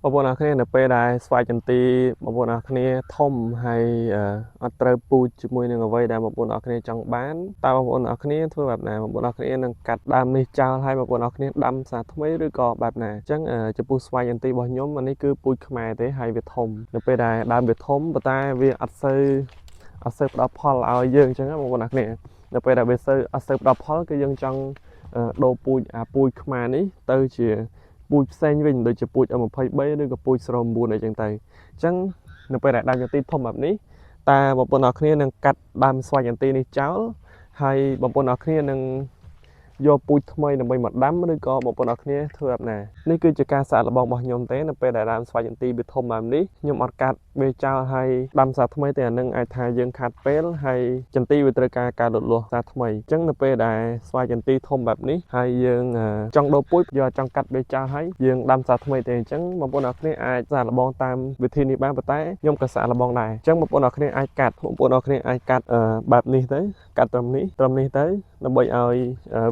បងប្អូនអរគ្នានៅពេលដែលស្វាយចន្ទីបងប្អូនអរគ្នាធំហើយអត់ត្រូវពូជជាមួយនឹងអ្វីដែលបងប្អូនអរគ្នាចង់បានតើបងប្អូនអរគ្នាធ្វើបែបណាបងប្អូនអរគ្នានឹងកាត់ដើមនេះចោលហើយបងប្អូនអរគ្នាដាំសារថ្មីឬក៏បែបណាអញ្ចឹងចំពោះស្វាយចន្ទីរបស់ខ្ញុំអានេះគឺពូជខ្មែរទេហើយវាធំនៅពេលដែលដើមវាធំប៉ុន្តែវាអត់សូវផ្ដល់ផលឲ្យយើងអញ្ចឹងបងប្អូនអរគ្នានៅពេលដែលវាអត់សូវផ្ដល់ផលគឺយើងចង់ដូរពូជពូជខ្មែរនេះទៅជាពូជផ្សេងវិញដូចជាពូជ M23 ឬក៏ពូជ09អីចឹងទៅអញ្ចឹងនៅពេលដែលដើមចន្ទីធំបែបនេះតើបងប្អូនអរគ្នានឹងកាត់ដើមស្វាយចន្ទីនេះចោលហើយបងប្អូនអរគ្នានឹងយកពូជថ្មីដើម្បីមកដាំឬក៏បងប្អូនអរគ្នាធ្វើបែបណានេះគឺជាការសាកល្បងរបស់ខ្ញុំទេនៅពេលដែលដើមស្វាយចន្ទីវាធំបែបនេះខ្ញុំអត់កាត់វាចោលហើយដាំសារថ្មីទេអានឹងអាចថាយើងខាត់ពេលហើយចន្ទីវាត្រូវការលូតលាស់សារថ្មីអញ្ចឹងនៅពេលដែលស្វាយចន្ទីធំបែបនេះហើយយើងចង់ដូរពូជយកចង់កាត់វាចោលហើយយើងដាំសារថ្មីទេអញ្ចឹងបងប្អូនអរគ្នាអាចសាកល្បងតាមវិធីនេះបានប៉ុន្តែខ្ញុំក៏សាកល្បងដែរអញ្ចឹងបងប្អូនអរគ្នាអាចកាត់បែបនេះទៅកាត់ត្រឹមនេះទៅដើម្បីឲ្យ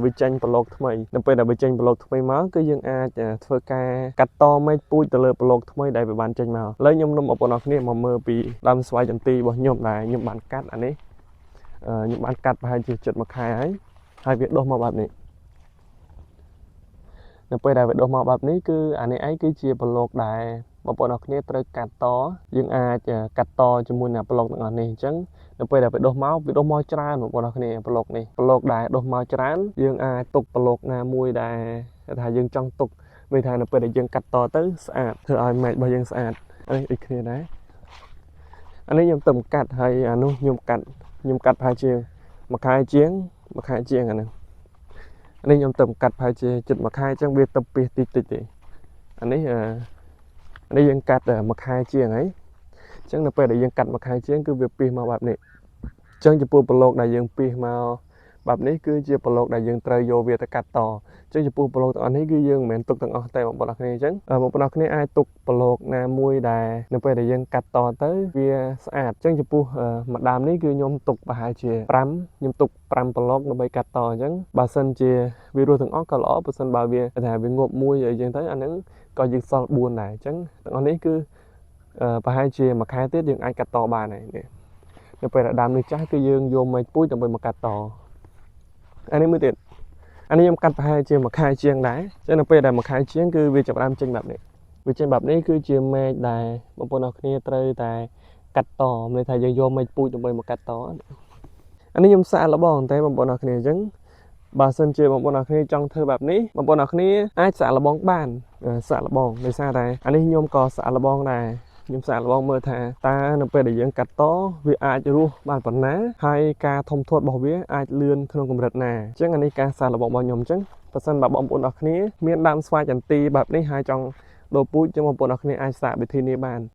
វាចេញប្លុកថ្មីនៅពេលដែលវាចេញប្លុកថ្មីមកគឺយើងអាចធ្វើការកាត់តមែកពូជទៅលើប្លុកថ្មីដែលវាបានចេញមកឥឡូវខ្ញុំនាំបងប្អូនអរគ្នាមកមើលពីដើមស្វាយចន្ទីរបស់ខ្ញុំដែលខ្ញុំបានកាត់អានេះខ្ញុំបានកាត់ប្រហែលជាជិត1ខែហើយវាដុះមកបែបនេះនៅពេលដែលវាដុះមកបែបនេះគឺអានេះឯងគឺជាប្លុកដែលបងប្អូនអរគ្នាត្រូវកាត់តយើងអាចកាត់តជាមួយនឹងប្លុកទាំងអស់នេះអញ្ចឹងនៅពេលដែលវាដុះមកច្រើនបងប្អូនអរគ្នាប្លុកដែលដុះមកច្រើនយើងអាចទុកប្លុកណាមួយដែលថាយើងចង់ទុកមានថានៅពេលដែលយើងកាត់តទៅស្អាតធ្វើឲ្យមែករបស់យើងស្អាតដូចគ្នាដែរអានេះខ្ញុំទៅកាត់ហើយអានោះខ្ញុំកាត់ប្រហែលជា1ខែជាងអានេះខ្ញុំទៅកាត់ប្រហែលជាជិត1ខែអញ្ចឹងវាទៅពីតិចទេអានេះយើងកាត់1ខែជាងហើយអញ្ចឹងនៅពេលដែលយើងកាត់1ខែជាងគឺវាពីសមកបែបនេះអញ្ចឹងចំពោះប្លុកដែលយើងពីសមកបែបនេះគឺជាប្លុកដែលយើងត្រូវយកវាទៅកាត់តអញ្ចឹងចំពោះប្លុកទាំងអស់នេះគឺយើងមិនមែនទុកទាំងអស់តែបងប្អូនអរគ្នាអញ្ចឹងបងប្អូនអរគ្នាអាចទុកប្លុកណាមួយដែលនៅពេលដែលយើងកាត់តទៅវាស្អាតអញ្ចឹងចំពោះមួយដើមនេះគឺខ្ញុំទុកប្រហែលជា5ប្លុកដើម្បីកាត់តអញ្ចឹងបើសិនជាវារស់ទាំងអស់ក៏ល្អបើសិនបើវាថាវាងាប់មួយអីចឹងទៅអាហ្នឹងក៏យើងសល់4ដែរអញ្ចឹងទាំងអស់នេះគឺប្រហែលជា1ខែទៀតយើងអាចកាត់តបានហើយនេះនៅពេលដែលដើមនេះចាស់គឺយើងយកមែកពូជដើម្បីមកកាត់តអានេះមួយទៀតអានេះខ្ញុំកាត់ប្រហែលជា1ខែជាងដែរអញ្ចឹងនៅពេលដែល1ខែជាងគឺវាចាប់ផ្ដើមចេញបែបនេះគឺជាមែកដែលបងប្អូនអរគ្នាត្រូវតែកាត់តមានន័យថាយើងយកមែកពូជដើម្បីមកកាត់តអានេះខ្ញុំសាកល្បងតែបងប្អូនអរគ្នាអញ្ចឹងបើសិនជាបងប្អូនអរគ្នាចង់ធ្វើបែបនេះបងប្អូនអរគ្នាអាចសាកល្បងបានសាកល្បងដោយសារតែអានេះខ្ញុំក៏សាកល្បងដែរខ្ញុំសាកល្បងមើលថាតើនៅពេលដែលយើងកាត់តវាអាចរស់បានប៉ុណ្ណាហើយការធំធាត់របស់វាអាចលឿនក្នុងកម្រិតណាអញ្ចឹងអានេះការសាកល្បងរបស់ខ្ញុំអញ្ចឹងបើសិនបើបងប្អូនអរគ្នាមានដើមស្វាយចន្ទីបែបនេះហើយចង់ដូរពូជចឹងបងប្អូនអរគ្នាអាចសាកវិធីនេះបាន